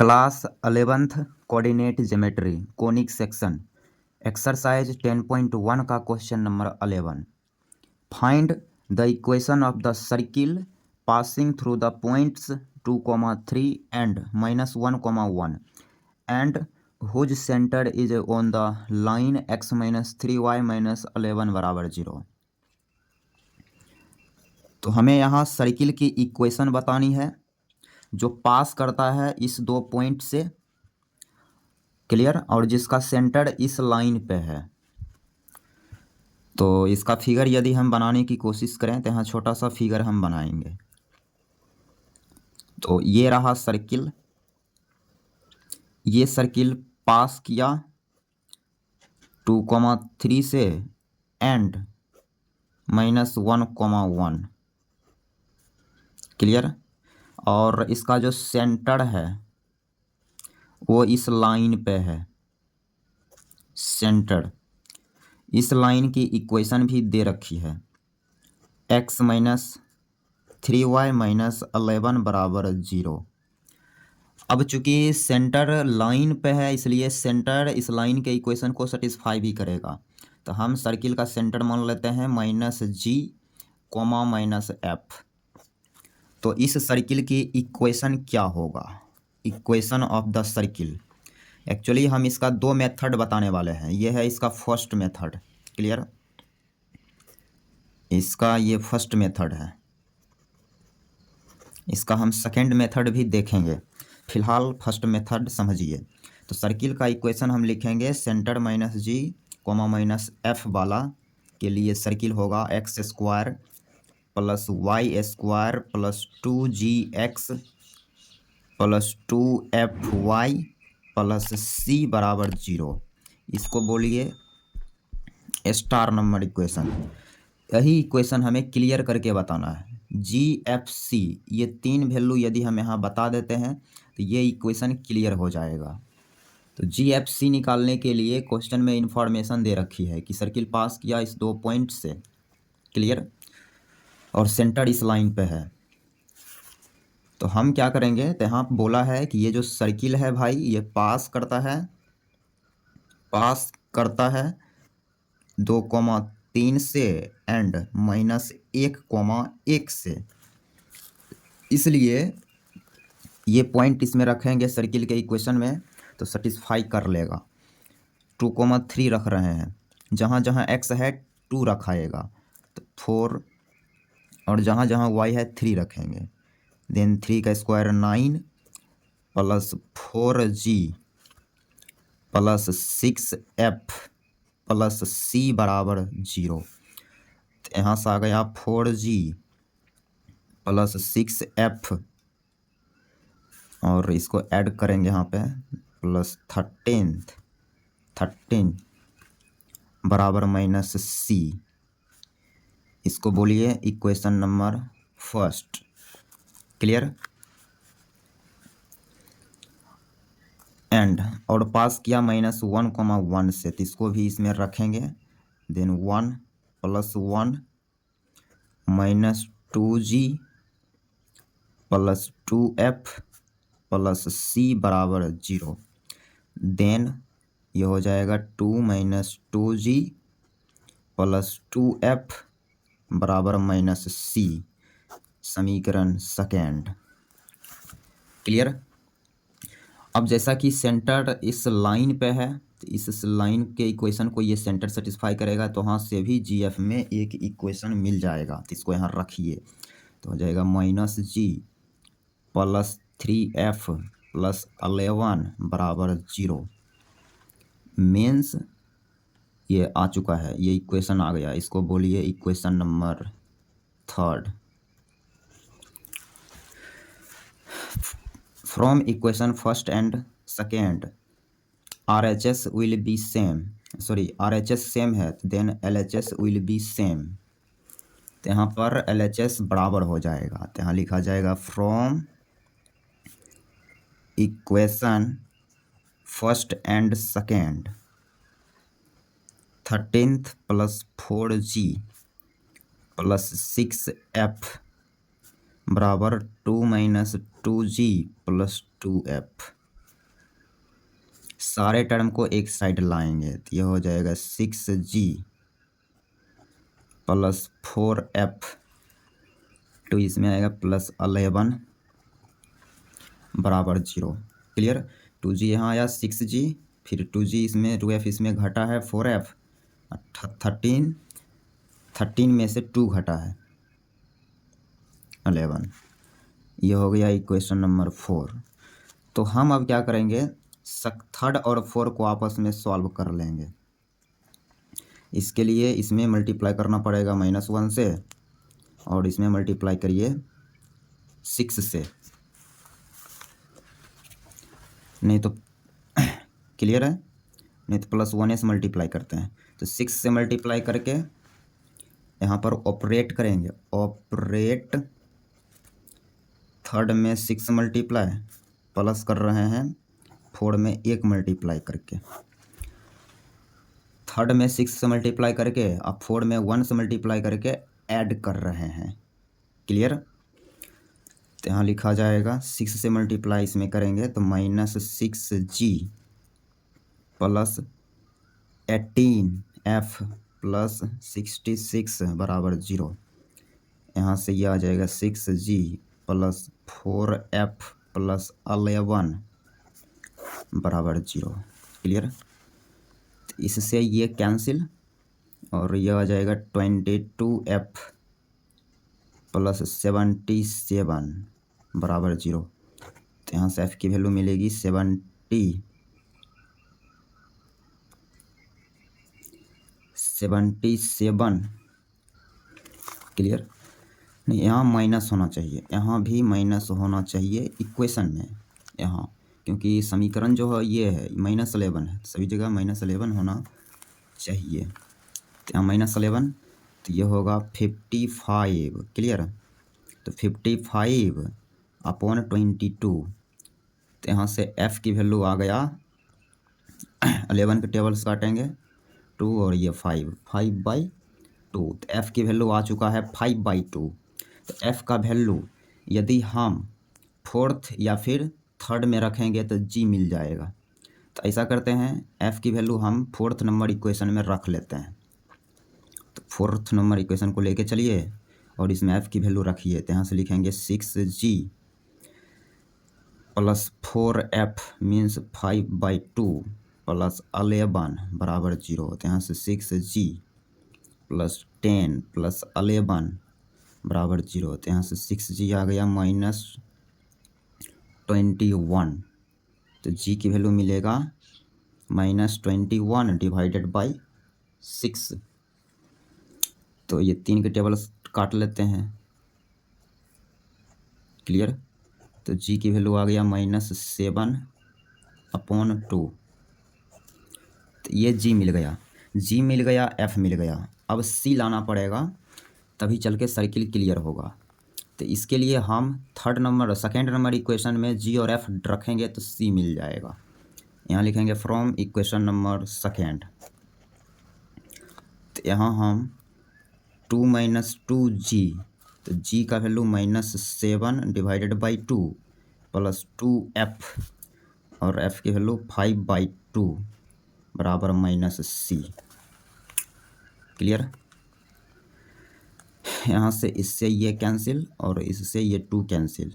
Class 11th coordinate geometry conic section exercise 10.1 का question number 11। Find the equation of the circle passing through the points 2,3 and -1,1 and whose centre is on the line x-3y -11 बराबर 0। तो हमें यहाँ circle की equation बतानी है जो पास करता है इस दो पॉइंट से, क्लियर, और जिसका सेंटर इस लाइन पे है। तो इसका फिगर यदि हम बनाने की कोशिश करें तो यहाँ छोटा सा फिगर हम बनाएंगे। तो ये रहा सर्किल, ये सर्किल पास किया 2,3 से एंड -1,1, क्लियर, और इसका जो सेंटर है वो इस लाइन पे है। सेंटर इस लाइन की इक्वेशन भी दे रखी है, x-3y -11 बराबर 0। अब चूंकि सेंटर लाइन पे है इसलिए सेंटर इस लाइन के इक्वेशन को सेटिस्फाई भी करेगा। तो हम सर्किल का सेंटर मान लेते हैं -g, -f। तो इस सर्किल की इक्वेशन क्या होगा, equation of the circle. Actually हम इसका दो मेथड बताने वाले हैं। ये है इसका फर्स्ट मेथड, क्लियर, इसका ये फर्स्ट मेथड है। इसका हम सेकेंड मेथड भी देखेंगे, फिलहाल फर्स्ट मेथड समझिए। तो सर्किल का इक्वेशन हम लिखेंगे सेंटर -g, -f वाला के लिए सर्किल होगा x² + y² + 2gx + 2fy + c बराबर 0। इसको बोलिए स्टार नंबर इक्वेशन। यही इक्वेशन हमें क्लियर करके बताना है। GFC ये तीन वैल्यू यदि हम यहाँ बता देते हैं तो ये इक्वेशन क्लियर हो जाएगा। तो GFC निकालने के लिए क्वेश्चन में इंफॉर्मेशन दे रखी है कि सर्किल पास किया इस दो पॉइंट से, क्लियर, और सेंटर इस लाइन पे है। तो हम क्या करेंगे, तो यहाँ बोला है कि ये जो सर्किल है भाई ये पास करता है 2,3 से एंड -1,1 से, इसलिए ये पॉइंट इसमें रखेंगे सर्किल के इक्वेशन में तो सेटिस्फाई कर लेगा। 2,3 रख रहे हैं, जहाँ जहाँ x है 2 रखाएगा तो 4, और जहाँ जहाँ y है 3 रखेंगे। देन 3 का स्क्वायर 9 + 4g + 6f + c बराबर 0। तो यहाँ से आ गया 4g + 6f, और इसको ऐड करेंगे यहाँ पे +13 बराबर -c। इसको बोलिए equation number first, clear. And और पास किया -1,1 से, तो इसको भी इसमें रखेंगे। देन 1 + 1 -2g + 2f + c बराबर 0। देन ये हो जाएगा 2 - 2g + 2f बराबर -c, समीकरण सेकेंड, क्लियर। अब जैसा कि सेंटर इस लाइन पे है तो इस लाइन के इक्वेशन को ये सेंटर सेटिस्फाई करेगा, तो वहाँ से भी GF में एक इक्वेशन मिल जाएगा। तो इसको यहाँ रखिए, तो हो जाएगा -g + 3f + 11 बराबर 0। मीन्स ये आ चुका है, ये इक्वेशन आ गया। इसको बोलिए equation number third. From equation first and second RHS will be same, RHS same है then LHS will be same. तो यहाँ पर LHS बराबर हो जाएगा, तो यहाँ लिखा जाएगा from equation first and second 13th + 4g + 6f बराबर 2 - 2g + 2f। सारे टर्म को एक साइड लाएंगे तो ये हो जाएगा 6g प्लस 4f, तो इसमें आएगा प्लस 11 बराबर 0। क्लियर। 2g यहाँ आया 6g, फिर 2g इसमें 2f इसमें घटा है 4f, 13 में से 2 घटा है 11। ये हो गया इक्वेशन नंबर 4। तो हम अब क्या करेंगे, थर्ड और 4 को आपस में सॉल्व कर लेंगे। इसके लिए इसमें मल्टीप्लाई करना पड़ेगा -1 से, और इसमें मल्टीप्लाई करिए 6 से, नहीं तो क्लियर है, नहीं तो +1 से मल्टीप्लाई करते हैं। तो 6 से मल्टीप्लाई करके यहाँ पर ऑपरेट करेंगे, ऑपरेट थर्ड में 6 मल्टीप्लाई प्लस कर रहे हैं 4 में 1 मल्टीप्लाई करके, थर्ड में 6 से मल्टीप्लाई करके अब 4 में 1 से मल्टीप्लाई करके ऐड कर रहे हैं। क्लियर। तो यहाँ लिखा जाएगा 6 से मल्टीप्लाई इसमें करेंगे तो -6g प्लस 18f प्लस 66 बराबर 0। यहाँ से ये आ जाएगा 6g प्लस 4f प्लस 11 बराबर 0। क्लियर। तो इससे ये कैंसिल, और यह आ जाएगा 22f प्लस 77 बराबर 0। तो यहाँ से f की वैल्यू मिलेगी 77। क्लियर। नहीं, यहाँ माइनस होना चाहिए, यहाँ भी माइनस होना चाहिए इक्वेशन में यहाँ, क्योंकि समीकरण जो है ये है -11 है, सभी जगह -11 होना चाहिए। तो यहाँ -11, तो ये होगा 55। क्लियर। तो 55 अपॉन 22, तो यहाँ से f की वैल्यू आ गया 11 के टेबल्स काटेंगे 2 और ये 5/2, तो f की वैल्यू आ चुका है 5/2। तो f का वैल्यू यदि हम फोर्थ या फिर थर्ड में रखेंगे तो g मिल जाएगा। तो ऐसा करते हैं, f की वैल्यू हम फोर्थ नंबर इक्वेशन में रख लेते हैं। तो फोर्थ नंबर इक्वेशन को लेके चलिए और इसमें f की वैल्यू रखिए। तो यहाँ से लिखेंगे 6g plus 4f means 5/2 plus 11 बराबर 0। तो यहाँ से 6g प्लस 10 प्लस 11 बराबर 0। तो यहाँ से 6g आ गया -21। तो g की वैल्यू मिलेगा -21 डिवाइडेड बाई 6। तो ये 3 के टेबल काट लेते हैं। क्लियर। तो g की वैल्यू आ गया -7/2। तो ये g मिल गया, g मिल गया, f मिल गया। अब c लाना पड़ेगा, तभी चल के सर्किल क्लियर होगा। तो इसके लिए हम सेकेंड नंबर इक्वेशन में g और f रखेंगे तो c मिल जाएगा। यहाँ लिखेंगे फ्रॉम इक्वेशन नंबर सेकेंड। तो यहाँ हम 2 - 2g, तो g का value -7 divided by 2 plus 2f और f की वैल्यू 5/2 बराबर -c। क्लियर। यहाँ से इससे ये कैंसिल और इससे ये 2 कैंसिल।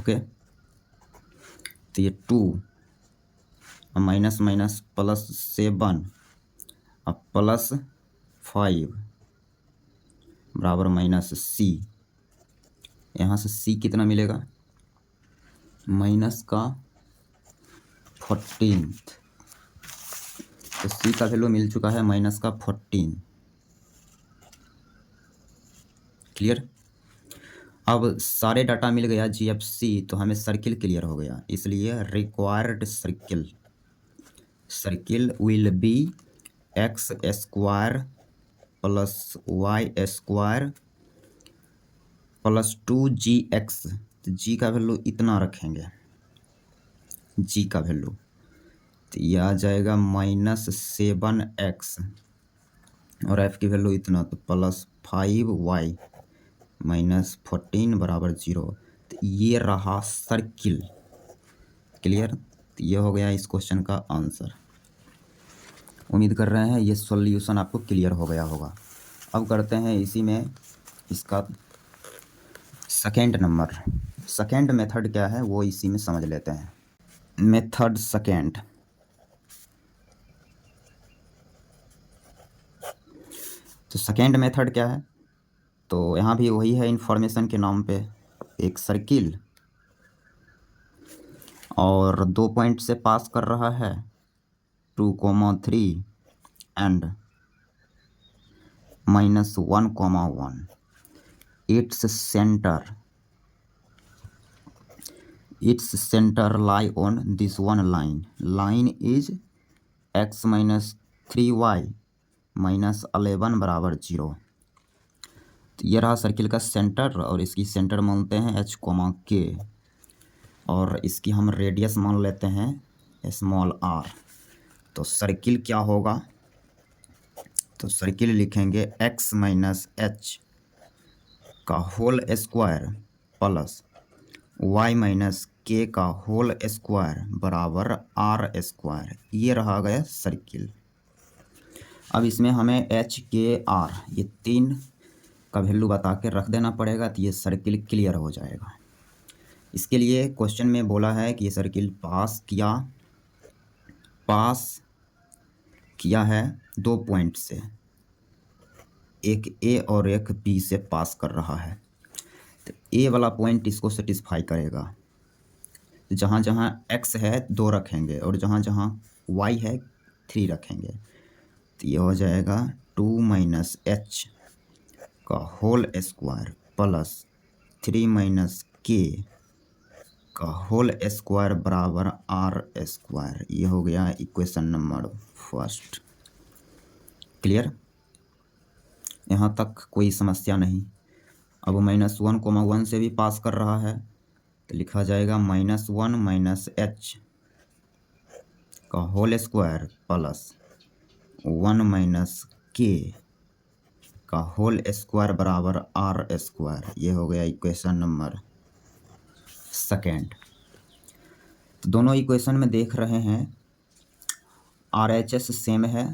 ओके। तो ये 2 माइनस माइनस प्लस 7 अब प्लस 5 बराबर -c। यहाँ से c कितना मिलेगा, -14। तो c का वैल्यू मिल चुका है -14। क्लियर। अब सारे डाटा मिल गया GFC, तो हमें सर्किल क्लियर हो गया। इसलिए required circle will be x² plus y² plus 2gx। तो g का वैल्यू इतना रखेंगे, g का वैल्यू, तो ये आ जाएगा -7x और f की वैल्यू इतना, तो प्लस 5y -14 बराबर 0। तो ये रहा सर्किल। क्लियर। तो ये हो गया इस क्वेश्चन का आंसर। उम्मीद कर रहे हैं ये सॉल्यूशन आपको क्लियर हो गया होगा। अब करते हैं इसी में इसका सेकेंड नंबर। सेकेंड मेथड क्या है वो इसी में समझ लेते हैं। मेथड सेकेंड, तो सेकेंड मेथड क्या है, तो यहाँ भी वही है, इंफॉर्मेशन के नाम पे एक सर्किल और 2 पॉइंट से पास कर रहा है 2,3 and -1,1। Its centre lie on this one line is x - 3y - 11 बराबर 0। तो ये रहा सर्किल का सेंटर और इसकी सेंटर मानते हैं h, k और इसकी हम रेडियस मान लेते हैं स्मॉल r। तो सर्किल क्या होगा, तो सर्किल लिखेंगे x - h का whole square plus y - k का होल स्क्वायर बराबर r स्क्वायर। ये रहा गया सर्किल। अब इसमें हमें h, k, r ये तीन का वैल्यू बता के रख देना पड़ेगा, तो ये सर्किल क्लियर हो जाएगा। इसके लिए क्वेश्चन में बोला है कि ये सर्किल पास किया है 2 पॉइंट से, एक A और एक B से पास कर रहा है। तो A वाला पॉइंट इसको सेटिस्फाई करेगा। जहाँ जहाँ x है 2 रखेंगे और जहाँ जहाँ y है 3 रखेंगे। तो ये हो जाएगा 2 - h का होल स्क्वायर प्लस 3 - k का होल स्क्वायर बराबर r स्क्वायर। ये हो गया इक्वेशन नंबर फर्स्ट। क्लियर, यहाँ तक कोई समस्या नहीं। अब -1,1 से भी पास कर रहा है तो लिखा जाएगा -1 - h का होल स्क्वायर प्लस 1 - k का होल स्क्वायर बराबर r स्क्वायर। ये हो गया इक्वेशन नंबर सेकेंड। तो दोनों इक्वेशन में देख रहे हैं RHS सेम है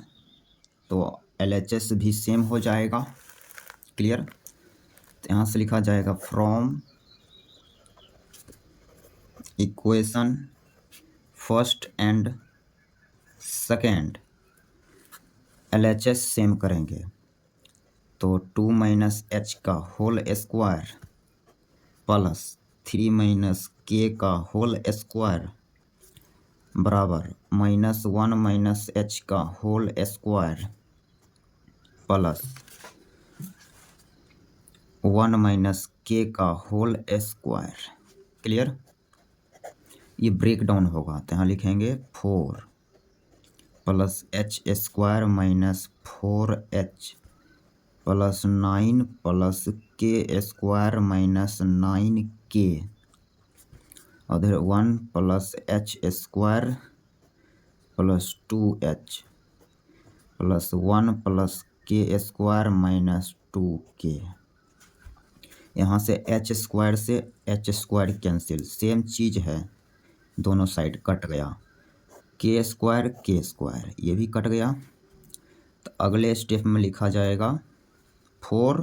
तो LHS भी सेम हो जाएगा। क्लियर, तो यहाँ से लिखा जाएगा from equation first and second LHS same करेंगे तो 2 - h का होल स्क्वायर प्लस 3 - k का होल स्क्वायर बराबर -1 - h का होल स्क्वायर प्लस 1 - k का होल स्क्वायर। क्लियर, ये ब्रेक डाउन होगा तो यहाँ लिखेंगे 4 plus h square minus 4h plus 9 plus k square minus 9k उधर 1 plus h square plus 2h plus 1 plus k square minus 2k। यहाँ से h square से h स्क्वायर कैंसिल, सेम चीज़ है, दोनों साइड कट गया। k स्क्वायर ये भी cut गया। तो अगले स्टेप में लिखा जाएगा 4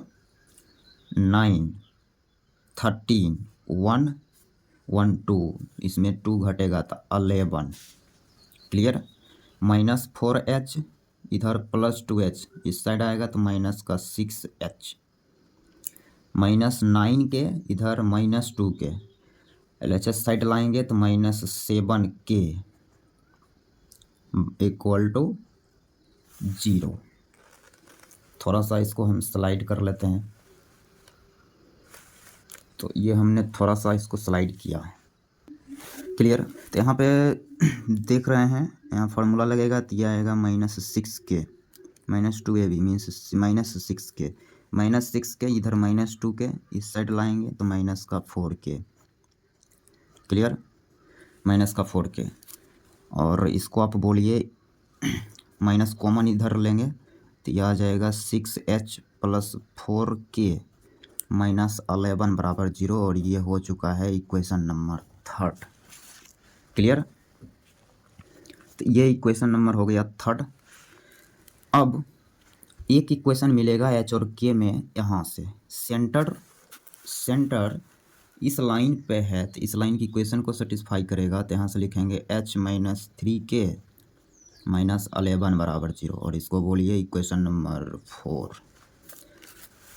9 13 1 1 2, इसमें 2 घटेगा तो 11। क्लियर, -4h इधर प्लस 2h इस साइड आएगा तो माइनस का 6h -9 के इधर -2k LHS साइड लाएंगे तो -7k इक्वल टू 0। थोड़ा सा इसको हम स्लाइड कर लेते हैं। तो ये हमने थोड़ा सा इसको स्लाइड किया है। क्लियर, तो यहाँ पे देख रहे हैं यहाँ फार्मूला लगेगा तो यह आएगा -6k -2ab means -6k -6k इधर -2k इस साइड लाएंगे तो माइनस का 4k। क्लियर, माइनस का 4k और इसको आप बोलिए माइनस कॉमन इधर लेंगे तो यह आ जाएगा 6h प्लस 4k माइनस 11 बराबर 0 और ये हो चुका है इक्वेशन नंबर थर्ड। क्लियर, तो ये इक्वेशन नंबर हो गया थर्ड। अब एक इक्वेशन मिलेगा एच और के में, यहाँ से सेंटर इस लाइन पे है, तो इस लाइन की इक्वेशन को सेटिस्फाई करेगा। तो यहाँ से लिखेंगे h-3k -11 बराबर 0, और इसको बोलिए इक्वेशन नंबर 4।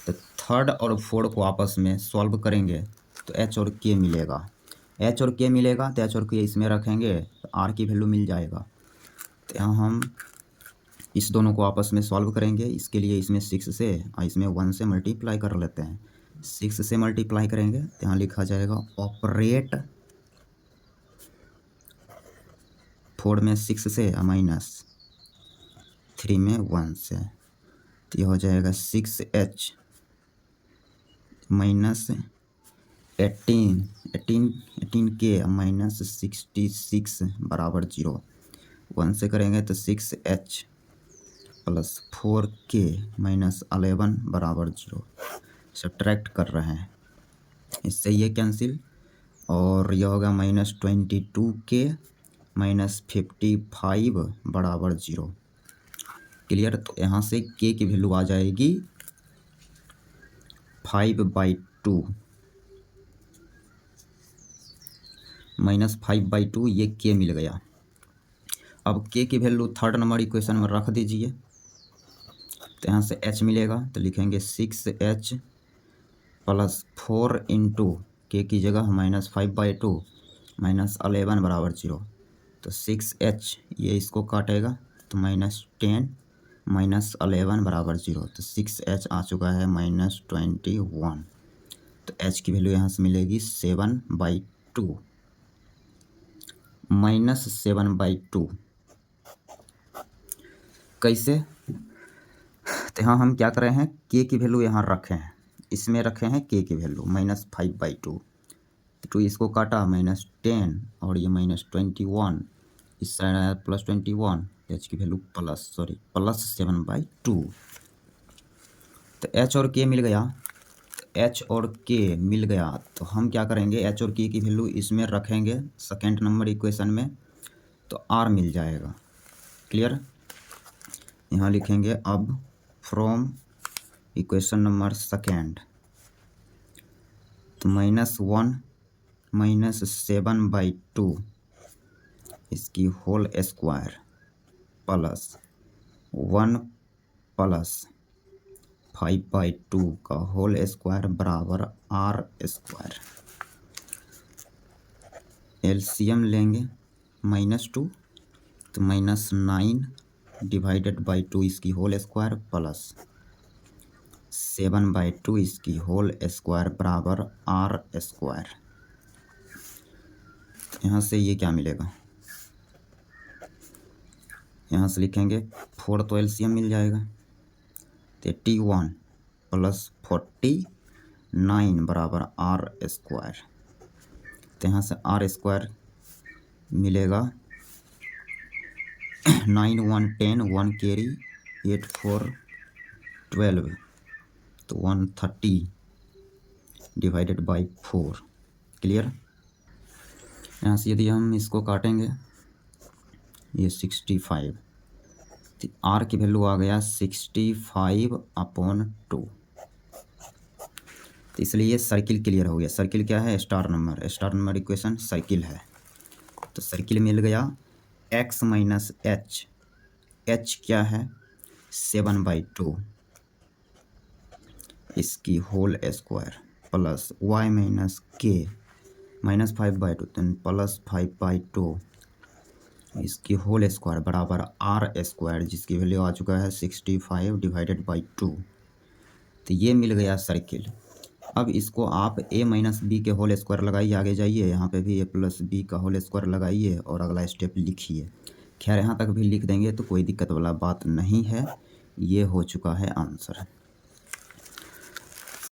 तो थर्ड और फोर्थ को आपस में सॉल्व करेंगे तो एच और के मिलेगा, तो एच और के इसमें रखेंगे तो आर की वैल्यू मिल जाएगा। तो यहाँ हम इस दोनों को आपस में सॉल्व करेंगे। इसके लिए इसमें 6 से और इसमें 1 से मल्टीप्लाई कर लेते हैं। 6 से मल्टीप्लाई करेंगे तो यहाँ लिखा जाएगा ऑपरेट 4 में 6 से -3 में 1 से, तो यह हो जाएगा 6h -18k -66 बराबर 0। 1 से करेंगे तो 6h + 4k -11 बराबर 0। सब्ट्रैक्ट कर रहे हैं, इससे ये कैंसिल, और यह होगा -22k -55 बराबर 0। क्लियर। तो यहाँ से k की वैल्यू आ जाएगी 5/2 -5/2, ये k मिल गया। अब k की वैल्यू थर्ड नंबर इक्वेशन में रख दीजिए। तो यहाँ से h मिलेगा तो लिखेंगे 6h + 4 × k की जगह -5/2 -11 बराबर 0। तो 6h ये इसको काटेगा तो -10 -11 बराबर 0। तो 6h आ चुका है -21। तो h की वैल्यू यहाँ से मिलेगी 7/2 -7/2। कैसे? तो यहाँ हम क्या कर रहे हैं, k की वैल्यू यहाँ रखे हैं, इसमें रखे हैं k की वैल्यू -5/2। तो 2 इसको काटा -10 और ये -21, इस साइड आया +21, h की वैल्यू +7/2। तो h और k मिल गया, तो हम क्या करेंगे, h और k की वैल्यू इसमें रखेंगे सेकेंड नंबर इक्वेशन में, तो r मिल जाएगा। क्लियर। यहाँ लिखेंगे अब फ्रॉम इक्वेशन नंबर सेकेंड, तो -1 -7/2 इसकी होल स्क्वायर +1 + 5/2 का होल स्क्वायर बराबर r²। एलसीएम लेंगे -2 तो -9 / 2 इसकी होल स्क्वायर + 7/2 इसकी होल स्क्वायर बराबर r²। यहाँ से ये क्या मिलेगा, यहाँ से लिखेंगे 4 तो एलसीएम मिल जाएगा, तो 81 + 49 बराबर r²। तो यहाँ से r² मिलेगा 9 1 10 1 कैरी 8 4 12, तो 130 / 4। क्लियर। यहाँ से यदि हम इसको काटेंगे ये 65, तो r की वैल्यू आ गया 65/2। तो इसलिए सर्किल क्लियर हो गया। सर्किल क्या है, स्टार नंबर इक्वेशन सर्किल है। तो सर्किल मिल गया x - h, h क्या है 7/2 इसकी होल स्क्वायर + y - k -5/2 +5/2 इसकी होल स्क्वायर बराबर r², जिसकी वैल्यू आ चुका है 65 / 2। तो ये मिल गया सर्किल। अब इसको आप a - b के होल स्क्वायर लगाइए, आगे जाइए, यहाँ पे भी a + b का होल स्क्वायर लगाइए और अगला स्टेप लिखिए। खैर यहाँ तक भी लिख देंगे तो कोई दिक्कत वाला बात नहीं है। ये हो चुका है आंसर।